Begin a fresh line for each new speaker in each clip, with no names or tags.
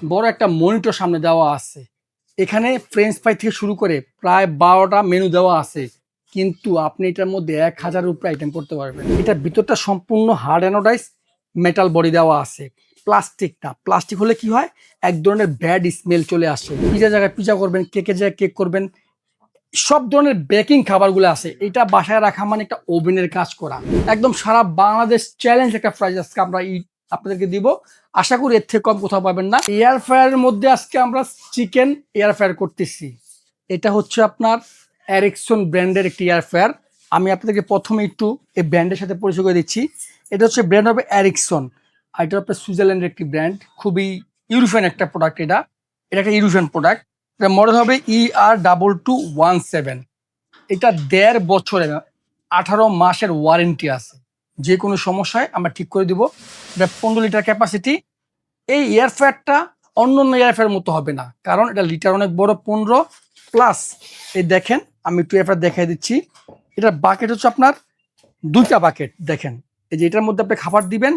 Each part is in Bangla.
বড় একটা মনিটর সামনে দেওয়া আছে। এখানে ফ্রেঞ্চ ফ্রাই থেকে শুরু করে প্রায় ১২টা মেনু দেওয়া আছে। কিন্তু আপনি এটার মধ্যে ১,০০০ এর উপরে আইটেম করতে পারবেন। এটার ভিতরটা সম্পূর্ণ হার্ড অ্যানোডাইজ মেটাল বডি দেওয়া আছে। প্লাস্টিক না। প্লাস্টিক হলে কি হয়? এক ধরনের ব্যাড স্মেল চলে আসে। পিজ্জার জায়গায় পিজ্জা করবেন, কেকের জায়গায় কেক করবেন। সব ধরনের বেকিং খাবারগুলো আছে। এটা বাসায় রাখা মানে একটা ওভেনের কাজ করা। একদম সারা বাংলাদেশ চ্যালেঞ্জ একটা প্রাইস আজকে আমরা আপনাদেরকে দিব। আশা করি এর থেকে কম কোথাও পাবেন না। এয়ার ফ্রায়ারের মধ্যে আজকে আমরা চিকেন এয়ার ফ্রায়ার করতেছি। এটা হচ্ছে আপনার এরিকসন ব্র্যান্ডের একটি এয়ার ফ্রায়ার। আমি আপনাদেরকে প্রথমে একটু এই ব্র্যান্ডের সাথে পরিচয় করে দিচ্ছি। এটা হচ্ছে ব্র্যান্ড হবে এরিকসন। আর এটা আপনার সুইজারল্যান্ডের একটি ব্র্যান্ড। খুবই ইউরোপিয়ান একটা প্রোডাক্ট এটা। এটা একটা ইউরোপিয়ান প্রোডাক্ট। এটা মডেল হবে ER2217। এটা ১.৫ বছরের ১৮ মাসের ওয়ারেন্টি আছে। যে কোনো সমস্যায় আমরা ঠিক করে দিব। এটা ১৫ লিটার ক্যাপাসিটি। এই এয়ার ফ্রায়ারটা অন্যান্য এয়ার ফ্রায়ারের মতো হবে না, কারণ এটা লিটার অনেক বড় ১৫ প্লাস। এই দেখেন আমি একটু এয়ার ফ্রায়ার দেখাই দিচ্ছি। এটার বাকেট হচ্ছে আপনার ২টা বাকেট। দেখেন এই যে এটার মধ্যে আপনি খাবার দিবেন,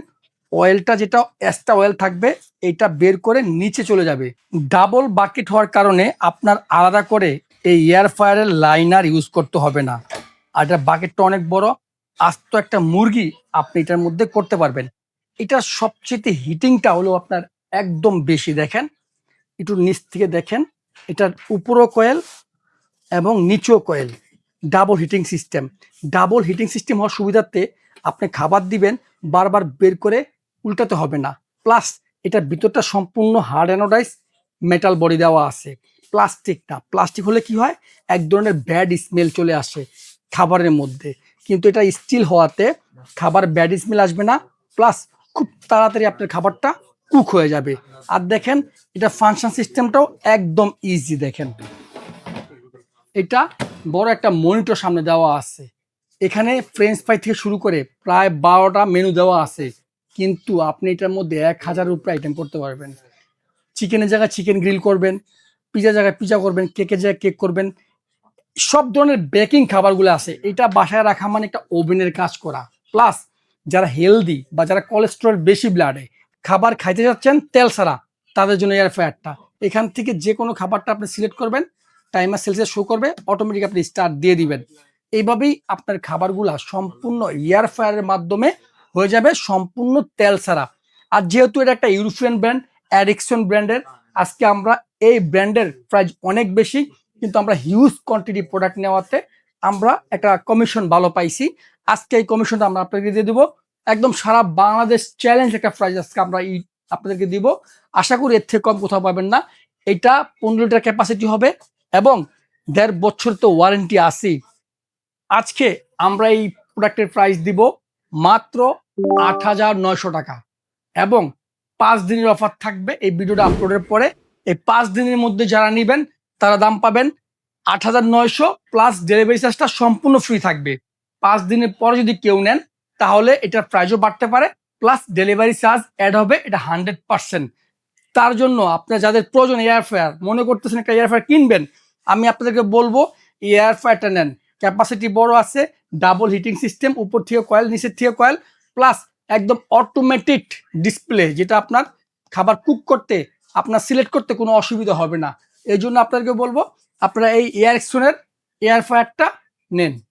অয়েলটা যেটা এক্সট্রা অয়েল থাকবে এটা বের করে নিচে চলে যাবে। ডাবল বাকেট হওয়ার কারণে আপনার আলাদা করে এই এয়ার ফ্রায়ারের লাইনার ইউজ করতে হবে না। আর এটার বাকেটটা অনেক বড়। আস্ত একটা মুরগি আপনি এটার মধ্যে করতে পারবেন। এটার সবচেয়ে হিটিংটা হলো আপনার একদম বেশি। দেখেন একটু নিচ থেকে দেখেন, এটার উপরও কয়েল এবং নিচেও coil. Double heating system. Double heating system হওয়ার সুবিধার্থে আপনি খাবার দিবেন, বারবার বের করে উল্টাতে হবে না। প্লাস এটার ভিতরটা সম্পূর্ণ হার্ড অ্যানোডাইজ মেটাল বডি দেওয়া আছে। প্লাস্টিক না। প্লাস্টিক হলে কি হয়? এক ধরনের ব্যাড স্মেল চলে আসে খাবারের মধ্যে। কিন্তু এটা স্টিল হওয়াতে খাবার ব্যাড স্মেল আসবে না। প্লাস খুব তাড়াতাড়ি আপনার খাবারটা কুক হয়ে যাবে। আর দেখেন এটা ফাংশন সিস্টেমটাও একদম ইজি। দেখেন এটা বড় একটা মনিটর সামনে দেওয়া আছে। এখানে ফ্রেঞ্চ ফ্রাই থেকে শুরু করে প্রায় ১২টা মেনু দেওয়া আছে। কিন্তু আপনি এটার মধ্যে ১,০০০ এর উপরে আইটেম করতে পারবেন। চিকেনের জায়গায় চিকেন গ্রিল করবেন, পিজ্জার জায়গায় পিজ্জা করবেন, কেকের জায়গায় কেক করবেন। সব ধরনের বেকিং খাবারগুলো আছে। এটা বাসায় রাখা মানে একটা ওভেনের কাজ করা। প্লাস যারা হেলদি বা যারা কোলেস্টেরল বেশি ব্লাডে খাবার খাইতে যাচ্ছেন তেল ছাড়া, তাদের জন্য এয়ার ফ্রায়ারটা। এখান থেকে যে কোনো খাবারটা আপনি সিলেক্ট করবেন, টাইমার সেলসিয়াস শো করবে, অটোমেটিক আপনি স্টার্ট দিয়ে দিবেন। এইভাবেই আপনার খাবারগুলা সম্পূর্ণ এয়ার ফ্রায়ারের মাধ্যমে হয়ে যাবে, সম্পূর্ণ তেল ছাড়া। আর যেহেতু এটা একটা ইউরোপিয়ান ব্র্যান্ড, এরিকসন ব্র্যান্ডের, আজকে আমরা এই ব্র্যান্ডের প্রাইস অনেক বেশি, কিন্তু আমরা হিউজ কোয়ান্টিটি প্রোডাক্ট নেওয়াতে আমরা একটা কমিশন ভালো পাইছি। আজকে এই কমিশনটা আমরা আপনাকে দিয়ে দেবো। একদম সারা বাংলাদেশ চ্যালেঞ্জ একটা প্রাইস আজকে আমরা আপনাদেরকে দিব। আশা করি এর থেকে কম কোথাও পাবেন না। এটা ১৫ লিটার ক্যাপাসিটি হবে এবং ১.৫ বছর তো ওয়ারেন্টি আছেই। আজকে আমরা এই প্রোডাক্টের প্রাইস দিব মাত্র ৮,৯০০ টাকা এবং ৫ দিনের অফার থাকবে এই ভিডিওটা আপলোডের পরে। এই ৫ দিনের মধ্যে যারা নেবেন তারা দাম পাবেন ৮,৯০০ প্লাস ডেলিভারি চার্জটা সম্পূর্ণ ফ্রি থাকবে। ৫ দিনের পরে যদি কেউ নেন তাহলে এটার প্রাইসও বাড়তে পারে, প্লাস ডেলিভারি চার্জ অ্যাড হবে, এটা 100%। তার জন্য আপনার যাদের প্রয়োজন এয়ার ফ্রায়ার, মনে করতেছেন একটা এয়ার ফ্রায়ার কিনবেন, আমি আপনাদেরকে বলবো এয়ার ফ্রায়ারটা নেন। ক্যাপাসিটি বড় আছে, ডাবল হিটিং সিস্টেম, উপর থেকে কয়েল, নিচের থেকে কয়েল, প্লাস একদম অটোমেটিক ডিসপ্লে, যেটা আপনার খাবার কুক করতে, আপনার সিলেক্ট করতে কোনো অসুবিধা হবে না। এই জন্য আপনাদেরকে বলবো আপনারা এই এয়ারক্সনের এয়ার ফ্রায়ারটা নেন।